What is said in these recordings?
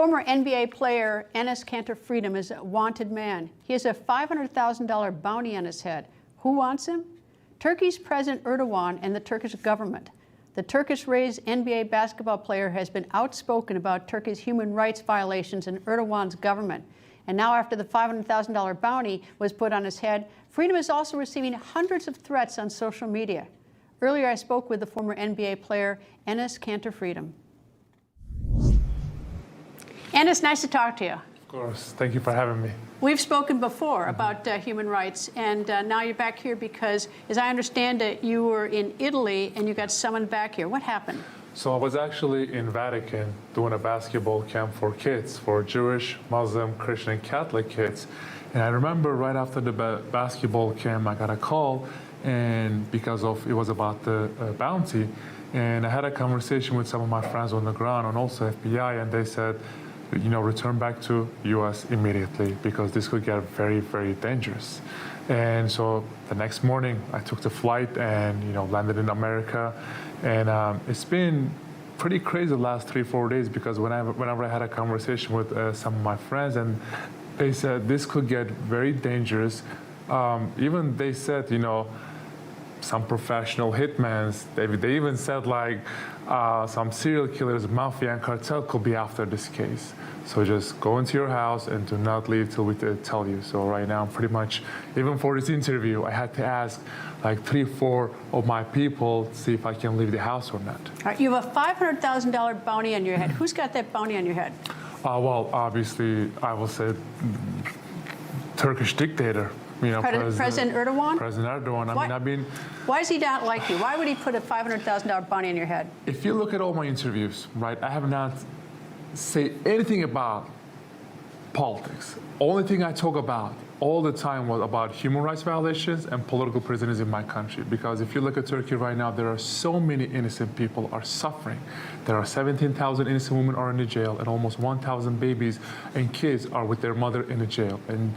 Former NBA player Enes Kanter Freedom is a wanted man. He has a $500,000 bounty on his head. Who wants him? Turkey's President Erdogan and the Turkish government. The Turkish-raised NBA basketball player has been outspoken about Turkey's human rights violations in Erdogan's government. And now, after the $500,000 bounty was put on his head, Freedom is also receiving hundreds of threats on social media. Earlier, I spoke with the former NBA player Enes Kanter Freedom. Enes, nice to talk to you. Of course. Thank you for having me. We've spoken before about human rights, and now you're back here because, as I understand it, you were in Italy and you got summoned back here. What happened? So I was actually in Vatican doing a basketball camp for kids, for Jewish, Muslim, Christian, and Catholic kids. And I remember right after the basketball camp, I got a call, and because of it was about the bounty, and I had a conversation with some of my friends on the ground and also FBI, and they said, you know, return back to U.S. immediately because this could get very, very dangerous. And so the next morning, I took the flight and, you know, landed in America. And it's been pretty crazy the last 3-4 days because whenever I had a conversation with some of my friends, and they said this could get very dangerous. Even they said, you know, some professional hitmen, they even said like some serial killers, mafia, and cartel could be after this case. So just go into your house and do not leave till we tell you. So right now, pretty much, even for this interview, I had to ask like 3-4 of my people to see if I can leave the house or not. All right, you have a $500,000 bounty on your head. Who's got that bounty on your head? Well, obviously, I will say Turkish dictator. You know, President Erdogan? President Erdogan. Why does he not like you? Why would he put a $500,000 bounty on your head? If you look at all my interviews, right, I have not said anything about politics. Only thing I talk about all the time was about human rights violations and political prisoners in my country. Because if you look at Turkey right now, there are so many innocent people are suffering. There are 17,000 innocent women are in the jail, and almost 1,000 babies and kids are with their mother in the jail. And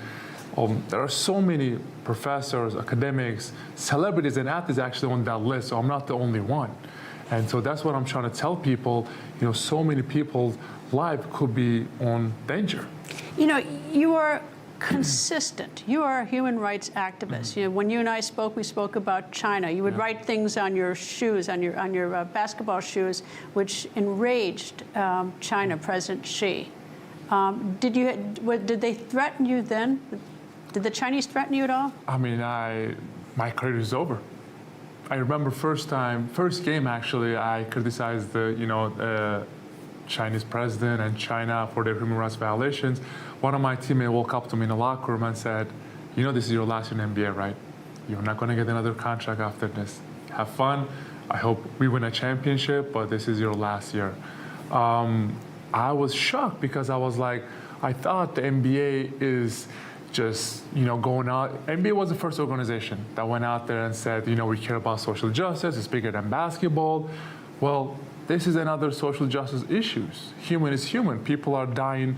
there are so many professors, academics, celebrities, and athletes actually on that list, so I'm not the only one. And so that's what I'm trying to tell people, you know, so many people's life could be on danger. You know, you are consistent. You are a human rights activist. You know, when you and I spoke, we spoke about China. You would write things on your shoes, on your basketball shoes, which enraged China, President Xi. Did they threaten you then? Did the Chinese threaten you at all? I mean, my career is over. I remember first game actually, I criticized the Chinese president and China for their human rights violations. One of my teammates woke up to me in the locker room and said, you know, this is your last year in NBA, right? You're not going to get another contract after this. Have fun. I hope we win a championship, but this is your last year. I was shocked because I was like, I thought the NBA is just, you know, going out. NBA was the first organization that went out there and said, you know, we care about social justice. It's bigger than basketball. Well, this is another social justice issues. Human is human. People are dying.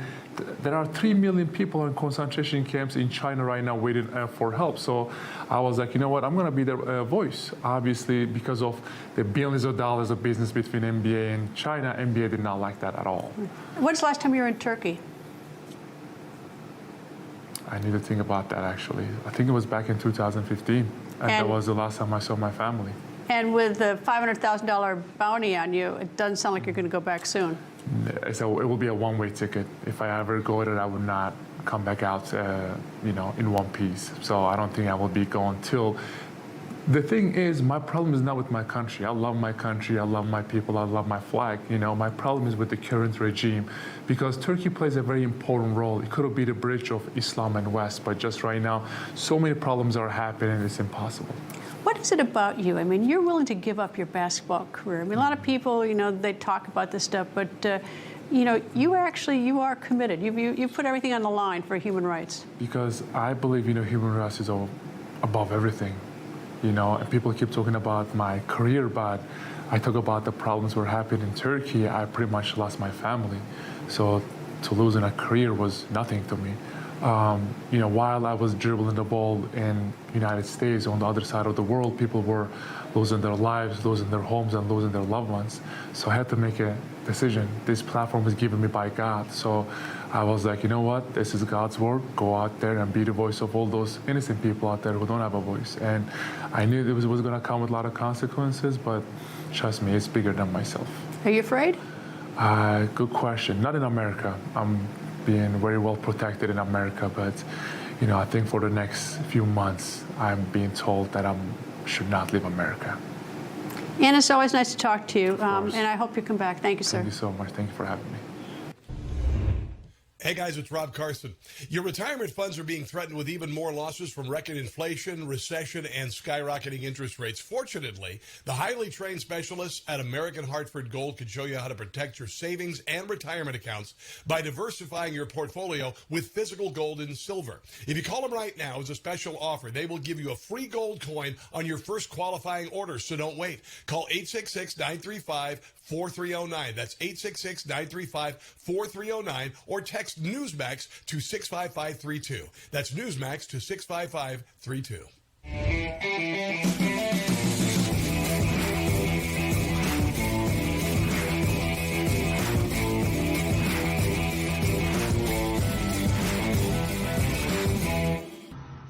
There are 3 million people in concentration camps in China right now waiting for help. So I was like, you know what, I'm going to be their voice. Obviously, because of the billions of dollars of business between NBA and China, NBA did not like that at all. When's the last time you were in Turkey? I need to think about that, actually. I think it was back in 2015, and that was the last time I saw my family. And with the $500,000 bounty on you, it doesn't sound like you're going to go back soon. So it will be a one-way ticket. If I ever go there, I would not come back out, you know, in one piece. So I don't think I will be going till. The thing is, my problem is not with my country. I love my country. I love my people. I love my flag. You know, my problem is with the current regime, because Turkey plays a very important role. It could be the bridge of Islam and West, but just right now, so many problems are happening. It's impossible. What is it about you? I mean, you're willing to give up your basketball career. I mean, a lot of people, you know, they talk about this stuff, but, you know, you are committed. You've put everything on the line for human rights. Because I believe, you know, human rights is above everything. You know, and people keep talking about my career, but I talk about the problems were happening in Turkey. I pretty much lost my family. So to losing a career was nothing to me. While I was dribbling the ball in United States, on the other side of the world, people were losing their lives, losing their homes, and losing their loved ones. So I had to make a decision. This platform was given me by God. So I was like, you know what? This is God's work. Go out there and be the voice of all those innocent people out there who don't have a voice. And I knew it was going to come with a lot of consequences, but trust me, it's bigger than myself. Are you afraid? Good question. Not in America. I'm being very well protected in America, but I think for the next few months, I'm being told that I should not leave America. Anna, it's always nice to talk to you, and I hope you come back. Thank you, sir. Thank you so much. Thank you for having me. Hey guys, it's Rob Carson. Your retirement funds are being threatened with even more losses from record inflation, recession, and skyrocketing interest rates. Fortunately, the highly trained specialists at American Hartford Gold can show you how to protect your savings and retirement accounts by diversifying your portfolio with physical gold and silver. If you call them right now as a special offer, they will give you a free gold coin on your first qualifying order, so don't wait. Call 866-935-4309. That's 866-935-4309, or text Newsmax to 65532. That's Newsmax to 65532.